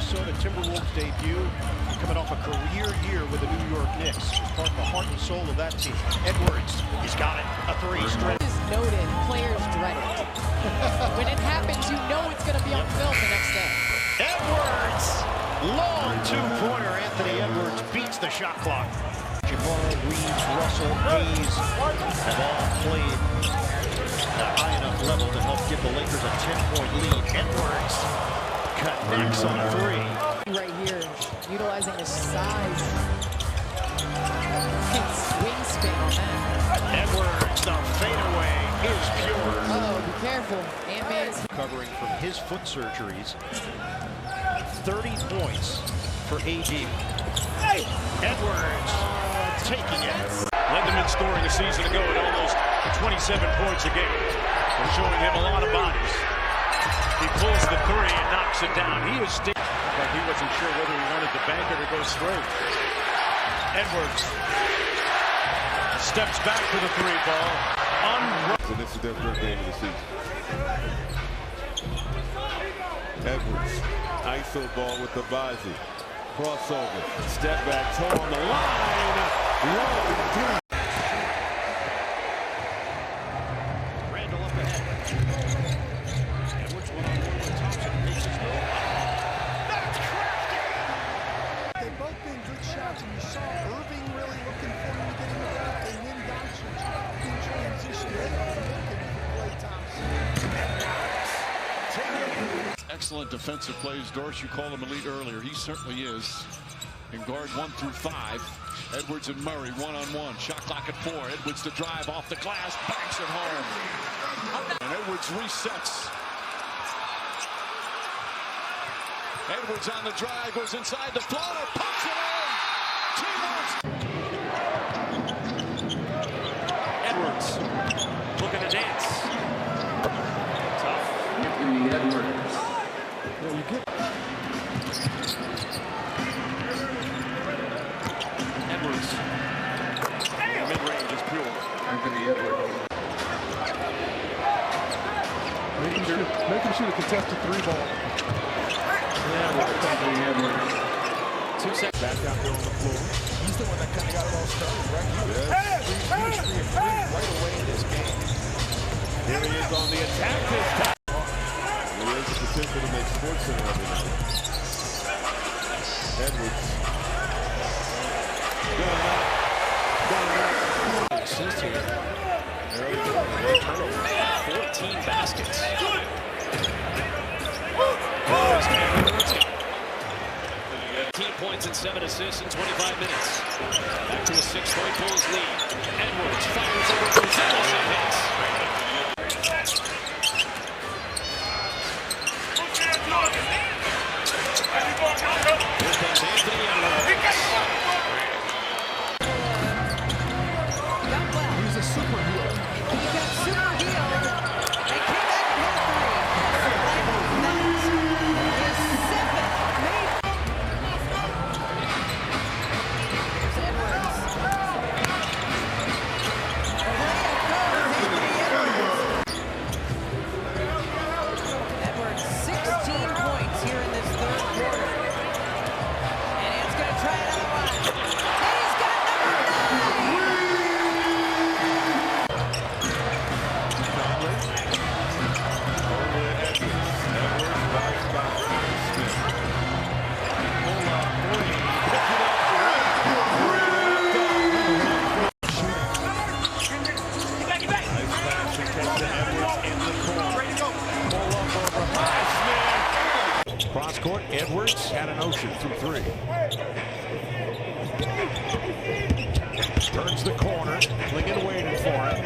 Minnesota Timberwolves debut, coming off a career year with the New York Knicks. He's part of the heart and soul of that team. Edwards, he's got it. A three straight. This is noted. Players dread it. When it happens, you know it's going to be on film the next day. Edwards! Long two-pointer. Anthony Edwards beats the shot clock. Jabbar, Reeves, Russell, Hayes have all played at a high enough level to help give the Lakers a 10-point lead. Edwards connects on a three. Right here, utilizing his size and wingspan on that. Edwards, the fadeaway is pure. Oh, be careful. Ant-Man's Recovering from his foot surgeries. 30 points for AD. Edwards taking it. Lindemann scoring a season ago at almost 27 points a game. We're showing him a lot of bodies. He pulls the three and knocks it down. He is still. But he wasn't sure whether he wanted the banker to go straight. Edwards steps back to the three ball. And this is their third game of the season. Edwards, ISO ball with the Bazi. Crossover, step back, toe on the line. One, Randall up ahead. Edwards one-on-one with Thompson. Makes his move. That's crafty! They've both been good shots, and you saw Irving really looking for him to get in the back, and then Doncic in transition. They are looking for Klay Thompson. Excellent defensive plays. Doris, you called him elite earlier. He certainly is. In guard 1 through 5. Edwards and Murray one-on-one. Shot clock at 4. Edwards to drive off the glass. Banks it home. And Edwards resets. Edwards on the drive. Goes inside the floater. Puts it in. Edwards looking to dance. You get Edwards. Mid-range is pure. Making sure to contest a three ball. Two seconds. back out there on the floor. He's the one that kind of got it all started, right? He was right away in this game. here he is on the attack this time. He has the potential to make Sports Center every night. Edwards. Assist here. Early turnover. 14 baskets. 18 points and 7 assists in 25 minutes. Back to a 6-point Bulls lead. Edwards fires over from Dallas and hits. Here comes Anthony Edwards. He's a superhero. He got super healed. They came back and hit a three. That is his 7th made. Here's Edwards. Edwards, 16 points here in this third quarter. And he's going to try another one. And he's got number 9. Cross court, Edwards had an ocean through 3. Turns the corner, Klingon waiting for him.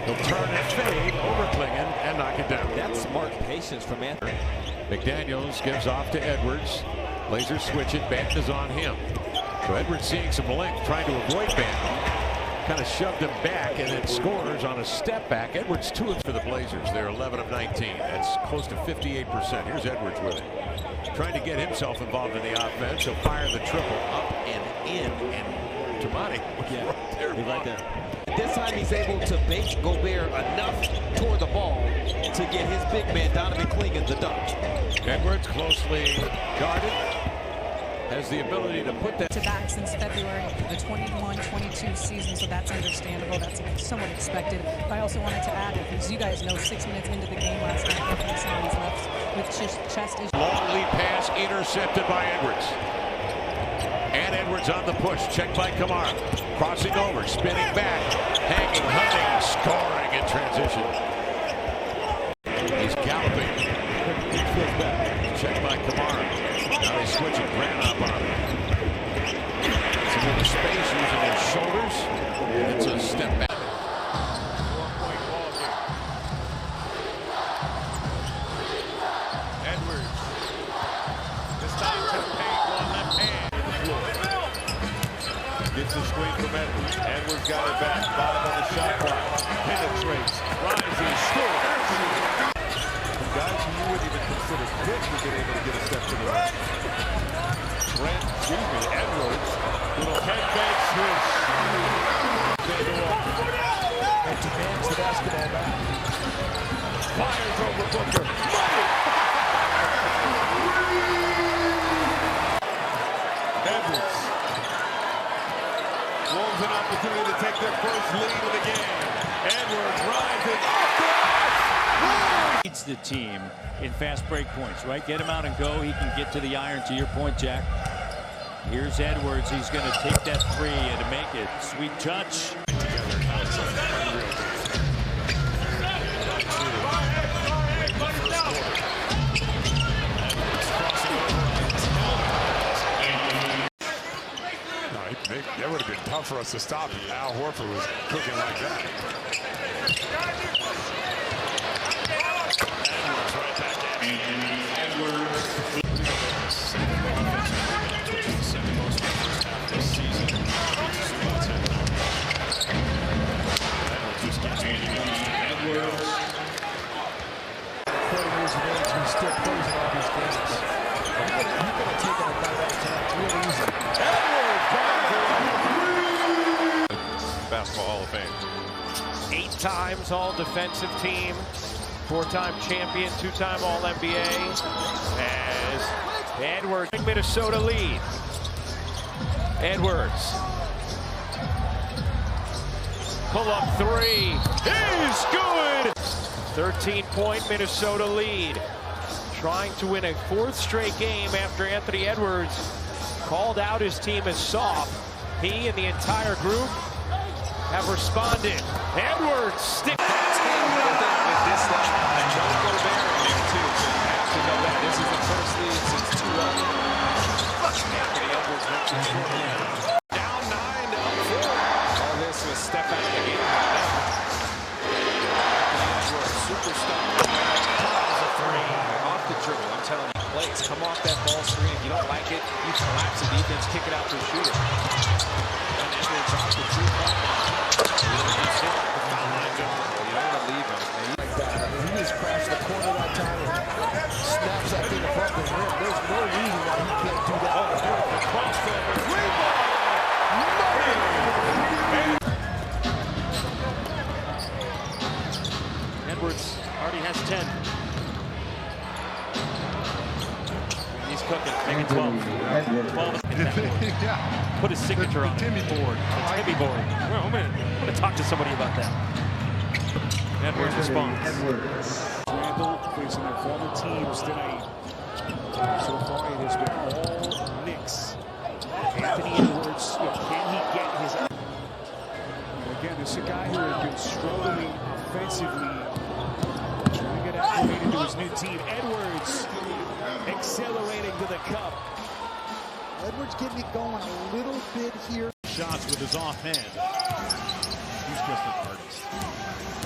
He'll turn and fade over Klingon and knock it down. That's smart patience from Anthony. McDaniels gives off to Edwards. Blazers switch it, Banton is on him. So Edwards seeing some length, trying to avoid Banton. Kind of shoved him back and then scores on a step back. Edwards 2 for the Blazers. They're 11 of 19. That's close to 58%. Here's Edwards with it. Trying to get himself involved in the offense. He'll fire the triple up and in. And Tamani was right there. He's right there. This time he's able to bait Gobert enough toward the ball to get his big man, Donovan Clingan, the dunk. Edwards closely guarded. Has the ability to put that to back since February of the 21-22 season, so that's understandable. That's somewhat expected. But I also wanted to add, as you guys know, 6 minutes into the game last night, Anthony Simons left with chest issues. long lead pass intercepted by Edwards. And Edwards on the push, checked by Kamara. Crossing over, spinning back, hanging, hunting, scoring in transition. He's galloping. He feels back. Checked by Kamara. Now they switch it. Grant up on him. It's a little space using his shoulders. It's a step back. Edwards. This time to the paint, one left hand in the floor. Gets the screen from Edwards. Edwards got it back. 5 on the shot clock. Penetrates. Rises. Scores. Guys who you wouldn't even consider quick have been able to get a step to the right. Edwards. Little head fake switch. And demands the basketball back. Fires over Booker. Edwards. Wolves an opportunity to take their first lead of the game. Edwards rising. Leads the team in fast break points, right? Get him out and go. He can get to the iron, to your point, Jack. Here's Edwards. He's going to take that three and to make it. Sweet touch. That would have been tough for us to stop if Al Horford was cooking like that. Edwards right back at Edwards. Second most first half this season. Edwards just keeps winning. Edwards. 30 years of age, he's still closing all these games. You're going to take him about that time. Real easy. Basketball Hall of Fame. 8 times all defensive team. 4-time champion, 2-time All-NBA. As Edwards, Minnesota lead. Edwards. Pull-up three is good. 13-point Minnesota lead. Trying to win a 4th straight game after Anthony Edwards called out his team as soft. He and the entire group have responded. Edwards stick. With this line, no Gobert in there too. So you have to know that this is the first lead since 2-0. Anthony Edwards went to down 9 to 4. All this was step out of the game right now. Anthony Edwards, superstar. Pulls a 3 off the dribble. I'm telling you, plays. Come off that ball screen. If you don't like it, you collapse the defense, kick it out to a shooter. And Edwards off the 3-point. He just crashed the corner that time and snaps that thing above the rim. There's no reason why he can't do that. Crossover. Rebound. Edwards already has 10. He's cooking. Make it 12. 12. Put his signature on it. Timmy board. Timmy board. Well, I'm gonna talk to somebody about that. Edwards responds. Randall facing their former teams tonight. So far, it has been all Knicks. Anthony Edwards, can he get his... Again, this is a guy who has been struggling offensively. Trying to get acclimated to his new team. Edwards accelerating to the cup. Edwards getting it going a little bit here. Shots with his offhand. He's just an artist.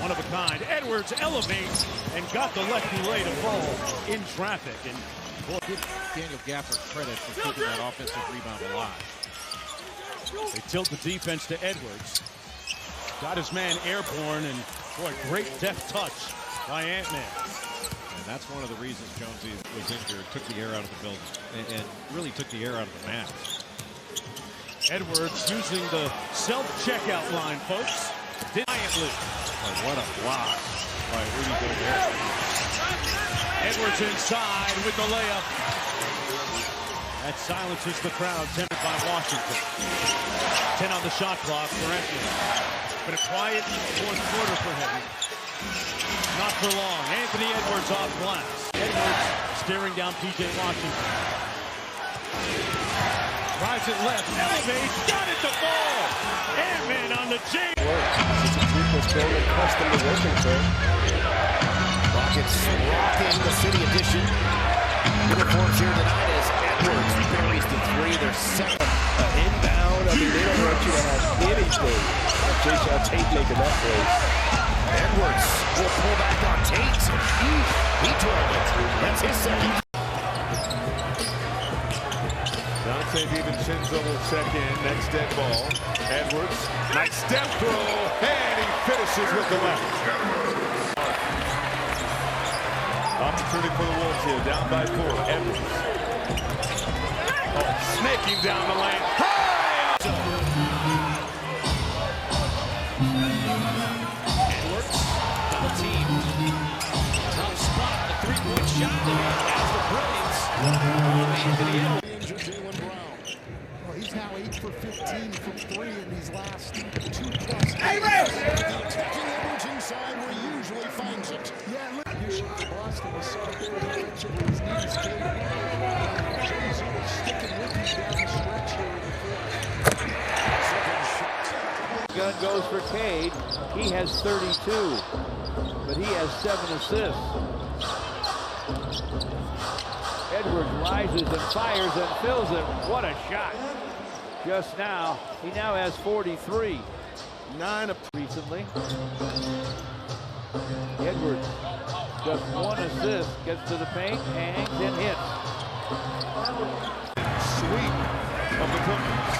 One of a kind. Edwards elevates and got the lefty lay to fall in traffic. And give Daniel Gafford credit for keeping that offensive rebound alive. they tilt the defense to Edwards. Got his man airborne, and boy, great deft touch by Ant-Man. And that's one of the reasons Jonesy was injured. Took the air out of the building and really took the air out of the match. Edwards using the self-checkout line, folks. Defiantly. Oh, what a block by Rudy Gobert. Edwards inside with the layup. That silences the crowd, tempted by Washington. 10 on the shot clock for Anthony. Been a quiet fourth quarter for him. Not for long. Anthony Edwards off glass. Edwards staring down P.J. Washington. Drives it left. Elevates. Got it to fall. Ant-Man on the J. Rockets rocking the city edition. Uniforms here tonight as Edwards buries the three. They're set inbound. I mean, they don't want you to have anything. Jason Tate making that play. Edwards will pull back on Tate. He drove it. That's his second. Dante DiVincenzo will check in. Next dead ball. Edwards. Nice step throw. And he finishes with the left. Opportunity for the Wolves here. Down by 4. Edwards. Oh, snaking down the lane. Edwards, double team. Tough spot, the three-point shot. Has the brilliance. Anthony Edwards. Jaylen Brown. Well, he's now 8 for 15 from 3 in these last 2+ games. Attacking Edwards inside where he usually finds it. Yeah, look. For Boston was so there defensively. His knees came down. Sticking with him down the stretch here in the fourth. Gun goes for Cade. He has 32, but he has 7 assists. Edwards rises and fires and fills it. What a shot. Just now, he now has 43. 9 recently. Edwards just 1 assist, gets to the paint, hangs and hits. Sweep of the Clippers.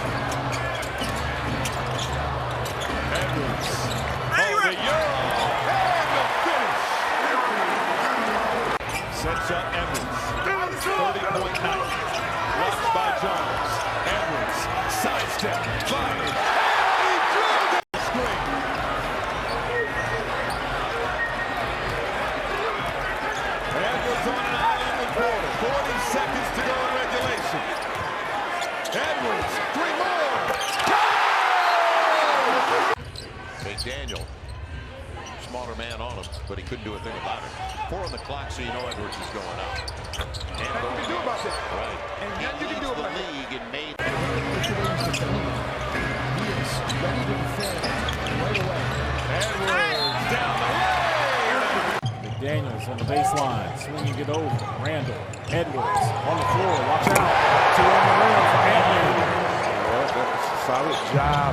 Edwards. Oh, the Euro. And the finish. Sets up Edwards. 30-point night. Blocked by Jones. Edwards. Sidestep. Fired. He drilled it. Screen. Edwards on an eye in the quarter. 40 seconds to go in regulation. Edwards, 3 more. McDaniel, smaller man on him, but he couldn't do a thing about it. 4 on the clock, so you know Edwards is going out. And Nothing you can do about that. Right. And nothing you can do about the that. league and made. He is ready to defend right away. Edwards down the lane. McDaniels on the baseline, swinging it over. Randall, Edwards on the floor. Watch out. 2 on the rim for Ant-Man. Solid job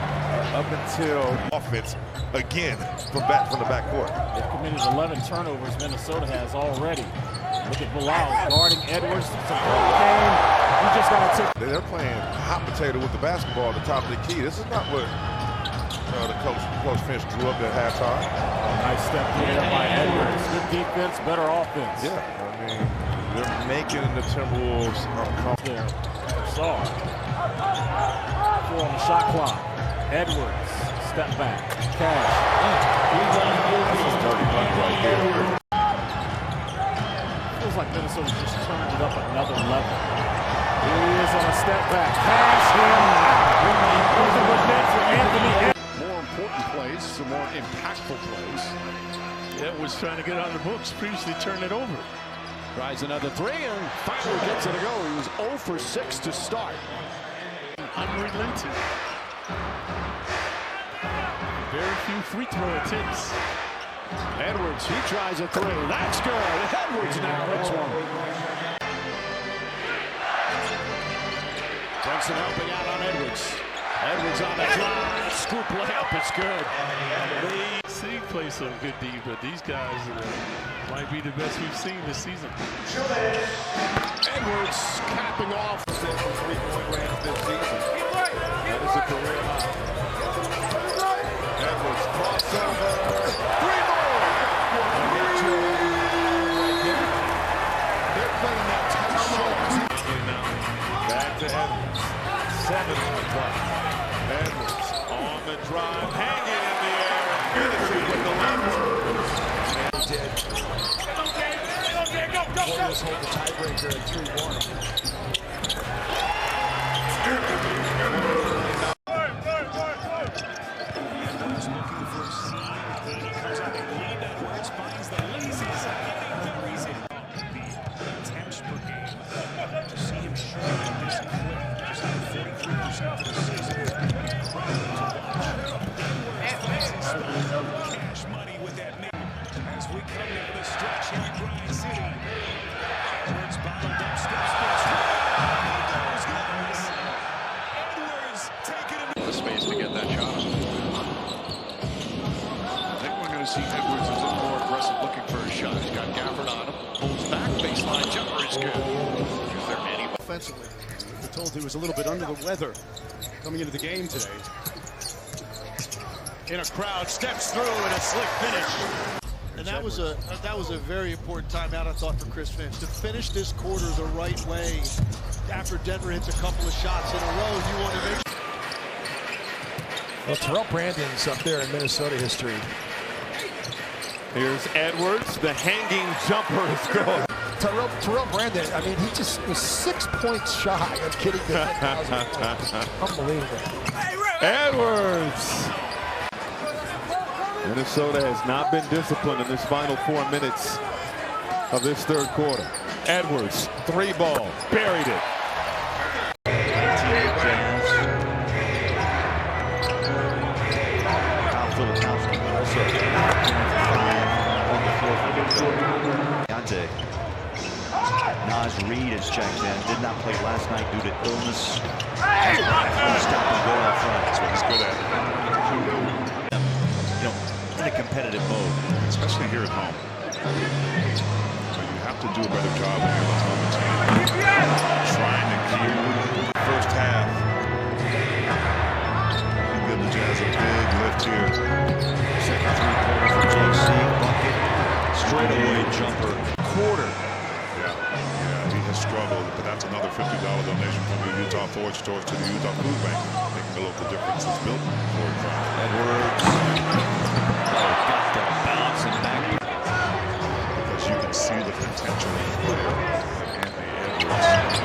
up until offense again from the backcourt. They've committed 11 turnovers. Minnesota has already. Look at Bilal guarding Edwards. It's a great game. You just got to take. They're playing hot potato with the basketball at the top of the key. This is not what the coach Finch drew up at halftime. Nice step there by Edwards. Good defense, better offense. Yeah, I mean, they're making the Timberwolves uncomfortable. Saw. 4 on the shot clock. Edwards, step back. Cash. This is dirty money right here. Feels like Minnesota just turned it up another level. He is on a step back. Cash him. Nothing but net for Anthony Edwards. More important plays, some more impactful plays. Edwards trying to get on the books, previously turned it over. Tries another 3 and finally gets it to go. He was 0 for 6 to start. Unrelenting. Very few free throw attempts. Edwards, he tries a 3. That's good. Edwards now hits one. Brunson helping out on Edwards. Edwards on the drive. Scoop layup. It's good. He plays some good D, but these guys might be the best we've seen this season. Edwards capping off. That is a career high. Edwards crossover. 3 more. They're playing that tight short. Back to Edwards. 7 on the clock. Edwards on the drive, hanging in the air. Warriors hold the tiebreaker at 3-1. Edwards looking for a seam. He comes out and lead. Edwards finds the laces. Getting Berry's in. The attempts per game. To see him shoot at this clip, just under 43% for the season. Cash money with that name. As we come into the stretch here in Grind City. Edwards bottomed up, steps this way. He goes, guys. Edwards taking him. The space to get that shot. I think we're going to see Edwards a bit more aggressive looking for a shot. He's got Gafford on him. Pulls back. Baseline jumper is good. Is there any Offensively, we're told he was a little bit under the weather coming into the game today. In a crowd, steps through and a slick finish. And that was a very important timeout, I thought, for Chris Finch. To finish this quarter the right way after Denver hits a couple of shots in a row, you want to make sure. Well, Terrell Brandon's up there in Minnesota history. Here's Edwards. The hanging jumper is good. Terrell Brandon, I mean, he just was 6 points shy of getting the 10,000 points. Unbelievable. Edwards. Minnesota has not been disciplined in this final 4 minutes of this third quarter. Edwards, 3-ball, buried it. Naz Reid is checked in. Did not play last night due to illness. Stop and go out front. That's what he's good at. You know, in a competitive mode, especially here at home. So you have to do a better job when you're the home team. Trying to keep first half. He give the Jazz a big lift here. Second three-pointer for JC. Bucket. Straightaway jumper. Quarter. Yeah, he has struggled, but that's another $50 donation from the Utah Forge Stores to the Utah Food Bank, making a local difference. It's built for Edwards. Got the bounce and back. Because you can see the potential in the player. Anthony Edwards.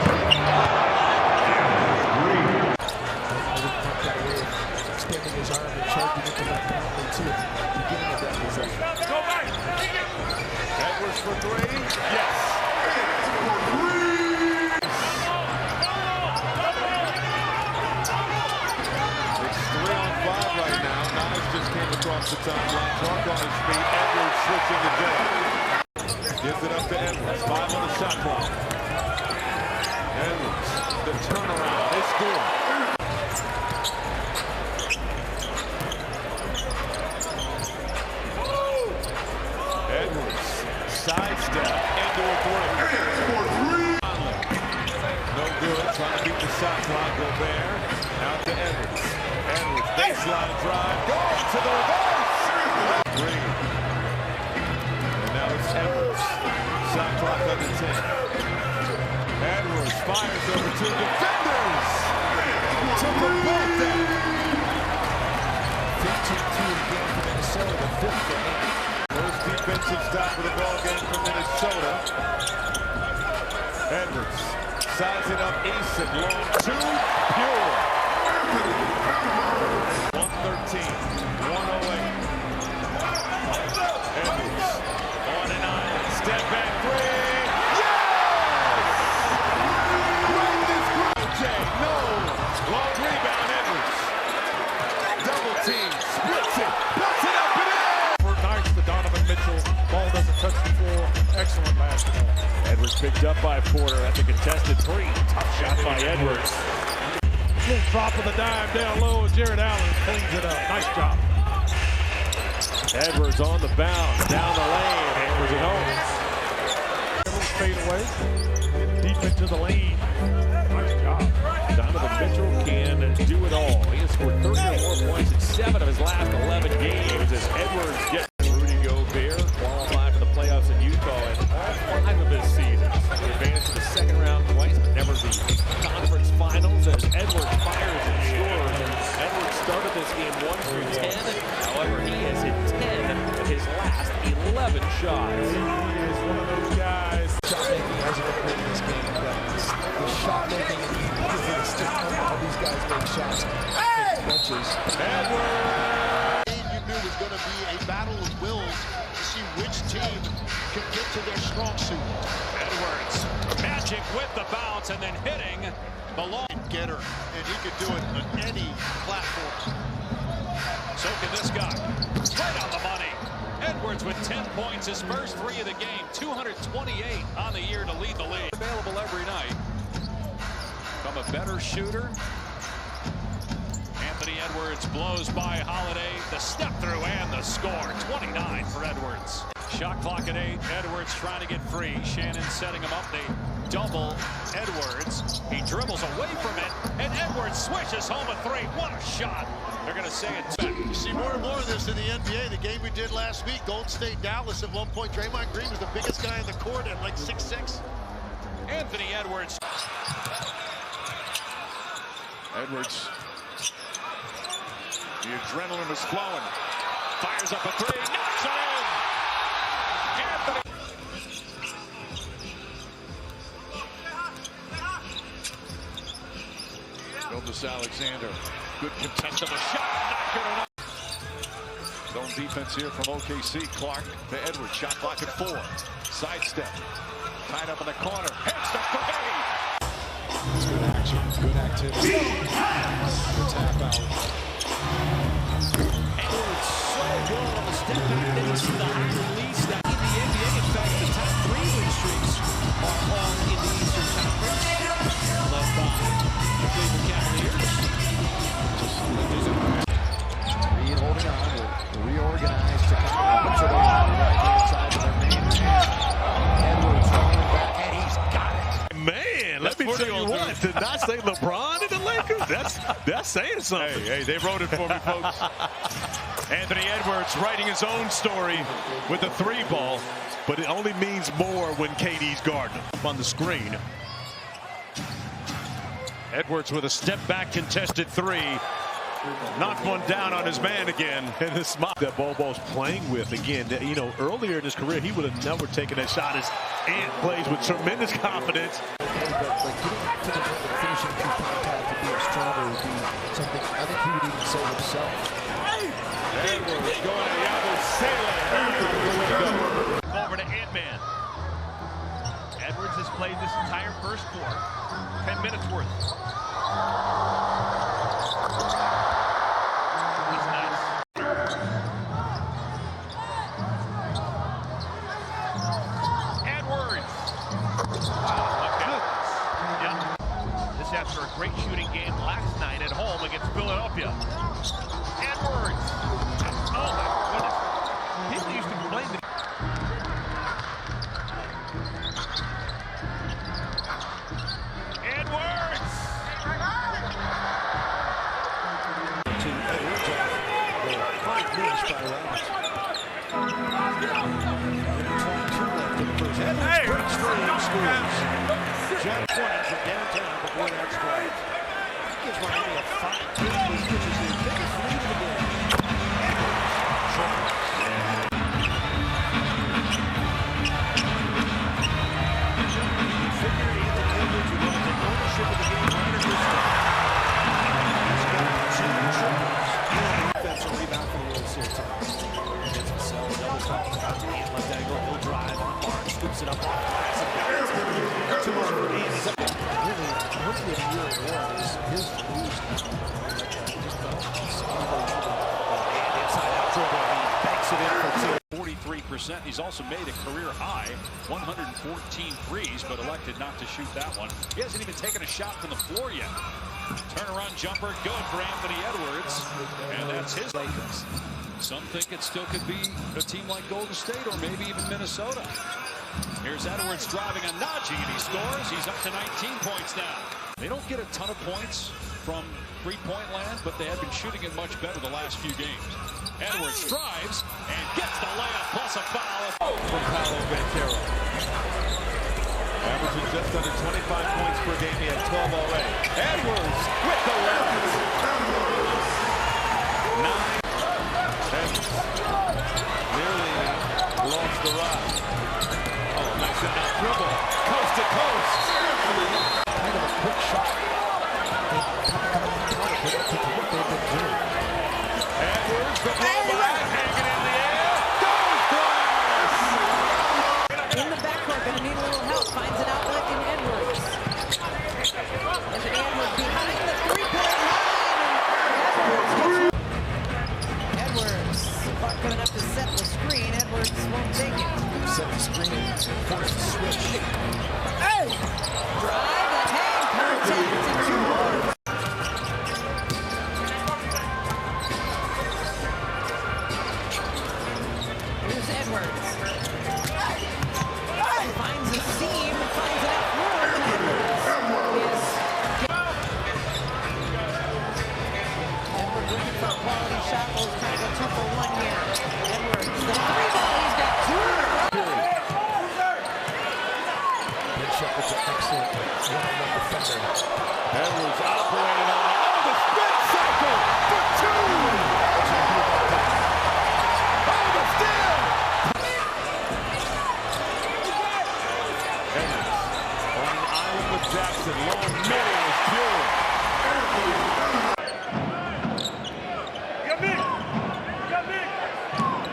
Extending his arm and charging it to that penalty too at the beginning of that possession. Go back. Edwards for 3. Yes. It's 3-on-5 right now. Naz just came across the timeline. Clark on his feet. Edwards switching the door. Gives it up to Edwards. 5 on the shot clock. Edwards, the turnaround is good. Edwards, sidestep into a 3. No good, trying to beat the shot clock. Gobert, out to Edwards. Edwards, baseline drive, goes to the reverse. Green. And now it's Edwards. Shot clock under 10. Edwards fires over 2 defenders. Took a bolt down. 15-2 again for Minnesota, the 5th for him. First defensive stop of the ball game for Minnesota. Edwards sizing up Eason. Long 2, pure. 113, 108. Edwards on and on. Step back 3. Yes! Greatness, okay, no. Long rebound, Edwards. Double team, splits it, puts it up and in. Nice to Donovan Mitchell. Ball doesn't touch the floor. Excellent basketball. Edwards picked up by Porter at the contested 3. Tough shot by Edwards. Little drop of the dime down low. Jared Allen cleans it up. Nice job. Edwards on the bounce, down the lane. Edwards at home. A little fade away. Deep into the lane. Nice job. Donovan Mitchell can do it all. He has scored 30 or more points in 7 of his last 11 games as Edwards gets Rudy Gobert qualified for the playoffs in Utah in all 5 of his seasons. He advanced to the second round twice, but never the conference finals as Edwards fires and scores. And Edwards started this game 1 through 10. However, he has hit 10 of his last 11 shots. He is one of those guys. coaches. Edwards! You knew was going to be a battle of wills to see which team can get to their strong suit. Edwards, magic with the bounce and then hitting the long getter, and he could do it on any platform. So can this guy. Right on the money. Edwards with 10 points, his first 3 of the game, 228 on the year to lead the league. Available every night. From a better shooter. Anthony Edwards blows by Holiday. The step through and the score. 29 for Edwards. Shot clock at 8. Edwards trying to get free. Shannon setting him up. They double Edwards. He dribbles away from it, and Edwards swishes home a 3. What a shot. They're going to say it. You see more and more of this in the NBA. The game we did last week, Golden State, Dallas, at one point, Draymond Green was the biggest guy in the court at like 6'6". Anthony Edwards. Edwards. The adrenaline is flowing. Fires up a 3. Knocks it in. Anthony. Alexander. Good contest of a shot. Not good enough. Zone defense here from OKC. Clark to Edwards. Shot clock at 4. Sidestep. Tied up in the corner. Heads to 3. It's good action. Good activity. Good tap out. Edwards so good on the step back. Then you see the high release that in the NBA. In fact, the top 3 win streaks are all in the Eastern Conference. Led by the Cleveland Cavaliers. Reed holding on. Will reorganize to come up to the right-hand side of their main man. Edwards rolling back, and he's got it. Man, let me tell you what. Did not say LeBron and the Lakers. That's saying something. Hey, they wrote it for me, folks. Anthony Edwards writing his own story with a 3 ball, But it only means more when KD's guarding up on the screen. Edwards with a step back contested 3. Knocked one down on his man again. And the smile that Bobo's playing with again. You know, earlier in his career, he would have never taken that shot as Ant plays with tremendous confidence. But getting finishing through contact to be a stronger would be something I think he would even say himself. Edwards going to Yabo Sale. Over to Ant-Man. Edwards has played this entire first quarter. 10 minutes worth. He's nice. Edwards. Okay. Yeah. This after a great shooting game last night at home against Philadelphia. Edwards. Oh my goodness. People used to complain that Edwards! To Edwards off the 5 minutes by Roberts. 22 left in the first half. Edwards breaks free and scores. Jack 20 from downtown before that strike. Gives Miami a 5-game lead, which is their biggest lead of the game. He's also made a career high 114 threes, but elected not to shoot that one. He hasn't even taken a shot from the floor yet. Turnaround jumper, good for Anthony Edwards, and that's his. Some think it still could be a team like Golden State or maybe even Minnesota. Here's Edwards driving a Najee, and he scores. He's up to 19 points now. They don't get a ton of points from three-point land, but they have been shooting it much better the last few games. Edwards drives and gets the layup plus a foul from Paolo Banchero. Averaging just under 25 points per game. He had 12 already. Edwards with the layup. 9. Edwards nearly lost the rock. Oh, nice enough dribble. Coast to coast. Kind of a quick shot. What they've been doing. Edwards operating on the spin cycle for two. Oh, the steal. Edwards on an island with Jackson. Long middle is pure.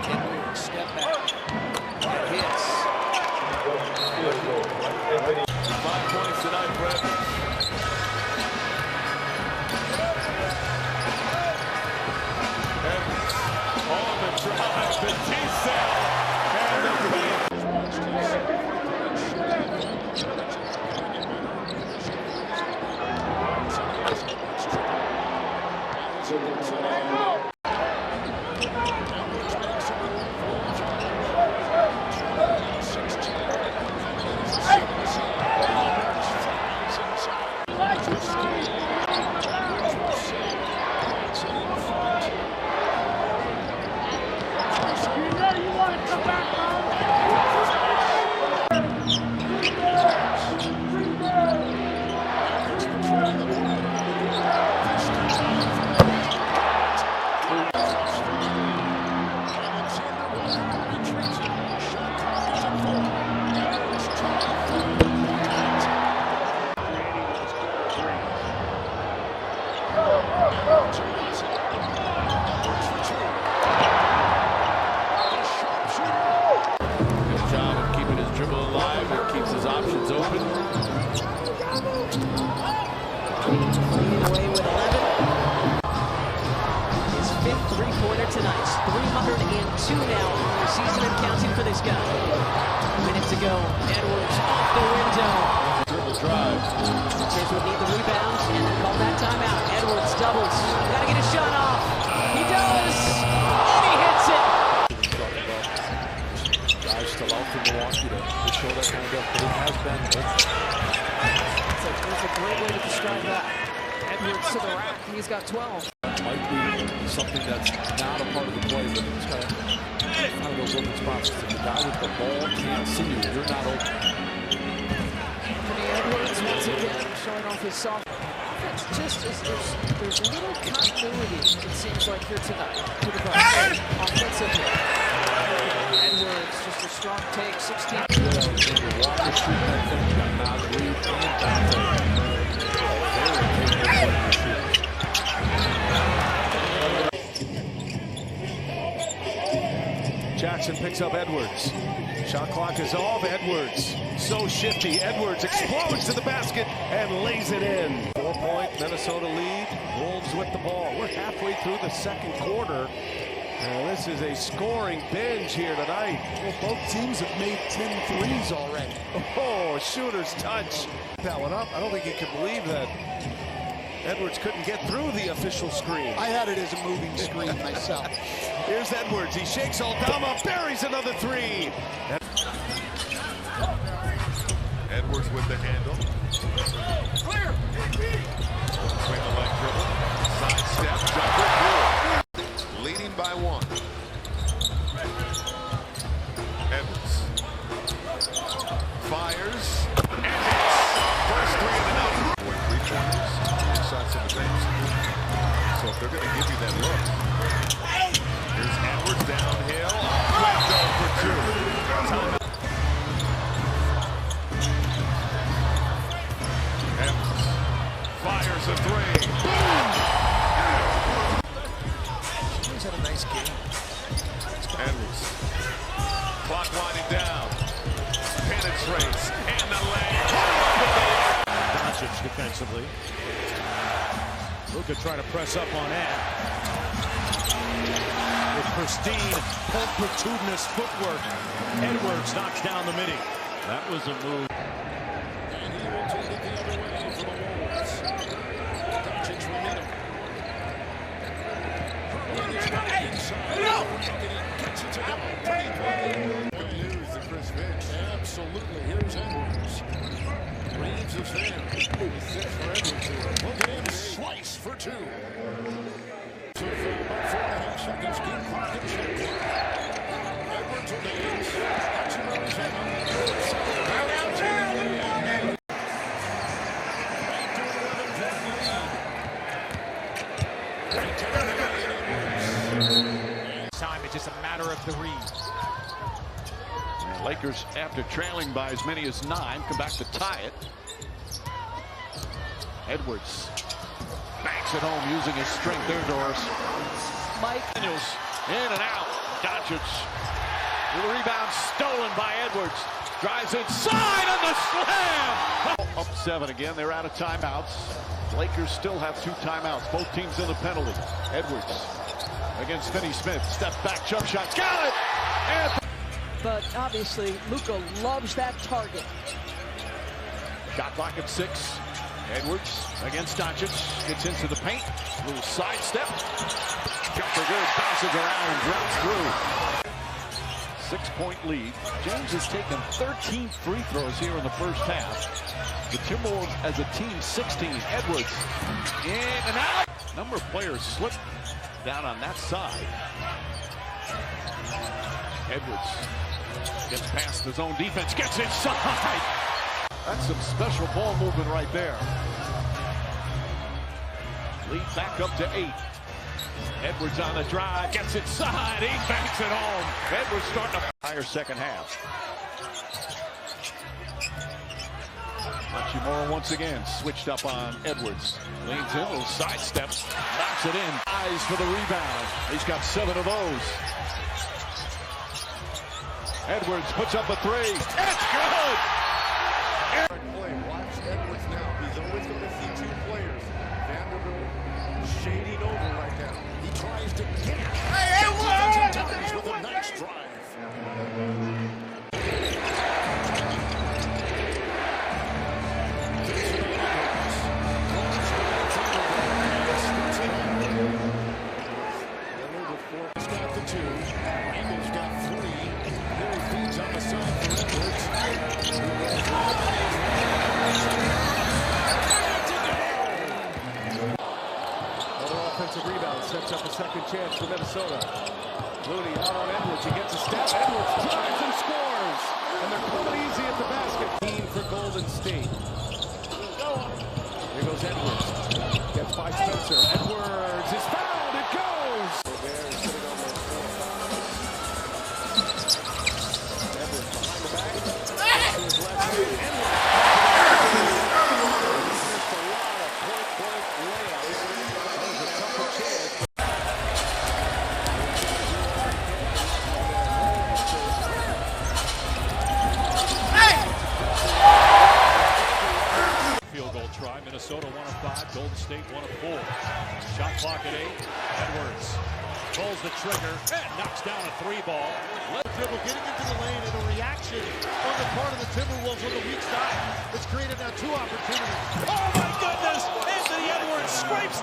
Edwards, step back. That hits. 5 points tonight for Edwards. Edwards on the drive, the Decisive, and the paint. Good job of keeping his dribble alive and keeps his options open. Leading away with 11. His fifth three-pointer tonight. 302 now on the season and counting for this guy. A minute to go. Edwards off the window. Dribble drive. Sixers would need the rebound and then call that timeout. Edwards doubles. Gotta get a shot off. He does. And he hits it. Guys still out for Milwaukee to show that kind of depth, but it has been. That's a great way to describe that. Edwards to the rack. He's got 12. Might be something that's not a part of the play, but it's kind of one of those open spots. If the guy with the ball can't see you, you're not open. Anthony Edwards once again showing off his soft. It's just as there's little continuity, it seems like, here tonight to the Bucks offensively. Edwards just a strong take, 16. Jackson picks up Edwards. Shot clock is off. Edwards, so shifty. Edwards explodes to the basket and lays it in. 4-point Minnesota lead. Wolves with the ball. We're halfway through the second quarter. And this is a scoring binge here tonight. Well, both teams have made 10 threes already. Oh, shooter's touch. That one up. I don't think you can believe that Edwards couldn't get through the official screen. I had it as a moving screen myself. Here's Edwards. He shakes Aldama, buries another three. Edwards with the handle. Clear. Swing the leg dribble. Side step. Jumper. Leading by 1. Edwards fires and hits. First three of the night. 3-pointers inside some things. So if they're going to give you that look, here's Edwards downhill. Window for 2. Edwards fires a 3. He's had a nice game. Edwards. Clock winding down. Penetrates. And the layup. Doncic defensively. Luka trying to press up on Ed. With pristine, pulpitudinous footwork. Edwards knocks down the midi. That was a move. And he will take it the other way for the Wolves. Doncic will meet him. Good news to Chris Finch. Absolutely. Here's Edwards. Reeves is there. 6 for Edwards here. Look at him slice for 2. So for about 4.5 seconds, game clock and shot clock. Edwards will dance. That's Arizona. better at the read. And Lakers, after trailing by as many as 9, come back to tie it. Edwards banks it home using his strength there, Doris. Mike Daniels in and out. Doncic with a rebound stolen by Edwards. Drives inside on the slam. Up 7 again. They're out of timeouts. Lakers still have 2 timeouts. Both teams in the penalty. Edwards against Finney-Smith. Step back, jump shot. Got it! But obviously, Luka loves that target. Shot clock at 6. Edwards against Doncic. Gets into the paint. Little sidestep. Jumper good. Bounces around. Drops through. 6-point lead. James has taken 13 free throws here in the first half. The Timberwolves as a team 16. Edwards in and out. Number of players slip down on that side. Edwards gets past his own defense. Gets inside. That's some special ball movement right there. Lead back up to 8. Edwards on the drive, gets inside, he banks it home. Edwards starting a higher second half. Hachimura once again switched up on Edwards. Leans in, little sidestep, knocks it in. Eyes for the rebound. He's got 7 of those. Edwards puts up a 3. It's good! Watch Edwards now. He's always going to see 2 players. Vanderbilt shading over right now. He tries to get it. With a nice drive. He's got the 2. Eagles got 3. There feeds on the side for Edwards. Another offensive rebound sets up a second chance for Minnesota. Looney out on Edwards. He gets a step. Edwards drives and scores. And they're coming easy at the basket. Team for Golden State. Here goes Edwards. Gets by Spencer. Edwards is fouled. It goes. Edwards behind the back. To his left hand. Minnesota 1 of 5, Golden State 1 of 4. Shot clock at 8. Edwards pulls the trigger and knocks down a 3 ball. Dribble getting into the lane and a reaction on the part of the Timberwolves on the weak side. It's created now 2 opportunities. Oh my goodness! Anthony Edwards scrapes.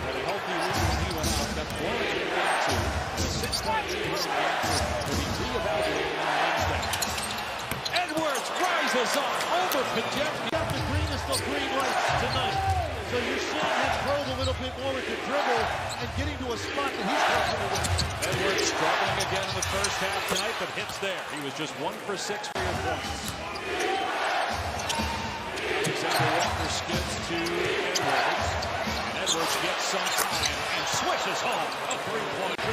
Had a healthy lead when he went out. Got blown in game 2. The 6-point lead here in game 3 will be reevaluated on Wednesday. Edwards rises on over Pajemski. The green is still green light tonight. So you're seeing him probe a little bit more with the dribble and getting to a spot that he's comfortable with. Edwards struggling again in the first half tonight, but hits there. He was just 1 for 6 for your points. Alexander Walker skids to Edwards. And Edwards gets some time and swishes home a 3-point. 5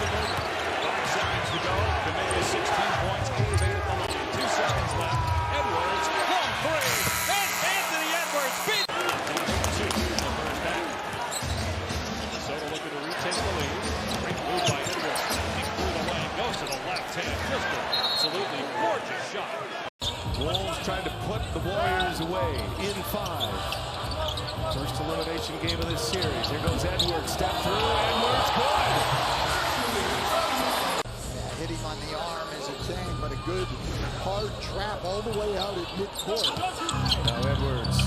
seconds to go. Kuminga 16 points, 8 at the line. 2 seconds left. Edwards, long 3. And Anthony Edwards beat. Minnesota looking to retake the lead. Great move by Edwards. He through the lane, goes to the left hand. Just an absolutely gorgeous shot. Wolves trying to put the Warriors away in 5. First elimination game of this series. Here goes Edwards. Step through. Edwards, good. Hit him on the arm is a thing, but a good hard trap all the way out at midcourt. Now Edwards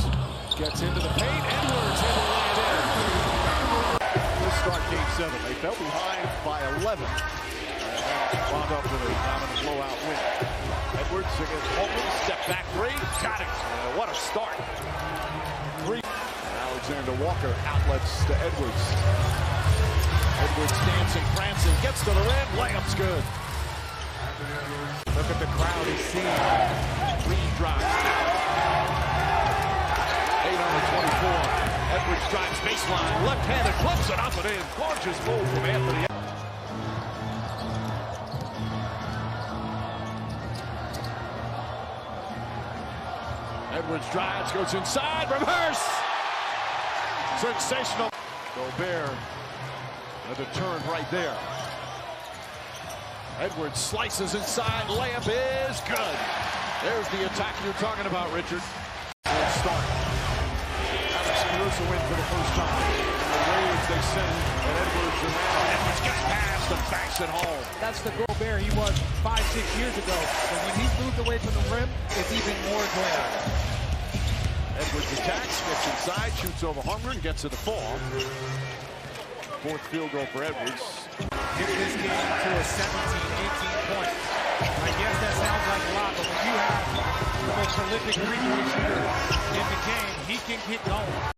gets into the paint. Edwards able to lay it in. We'll start game 7. They fell behind by 11. And wound up with a dominant blowout win. Edwards against Holtman. Step back 3. Got it. What a start. 3. Alexander Walker outlets to Edwards. Edwards dancing, prancing, gets to the rim. Layup's good. Look at the crowd he's seeing. Green drives. 8 on the 24. Edwards drives baseline. Left-handed, flips it up and in. Gorgeous move from Anthony. Edwards drives, goes inside, reverse! Sensational. Gobert, another turn right there. Edwards slices inside, layup is good. There's the attack you're talking about, Richard. Good start. Alex Caruso in for the first time. The raids they send, and Edwards around. Edwards gets past and banks it home. That's the Gobert he was 5-6 years ago. But when he's moved away from the rim, it's even more glaring. Edwards attacks, gets inside, shoots over Hunger, and gets to the fall. Fourth field goal for Edwards. Get this game to a 17-18 points. I guess that sounds like a lot, but when you have the most prolific three-point shooter in the game, he can get going.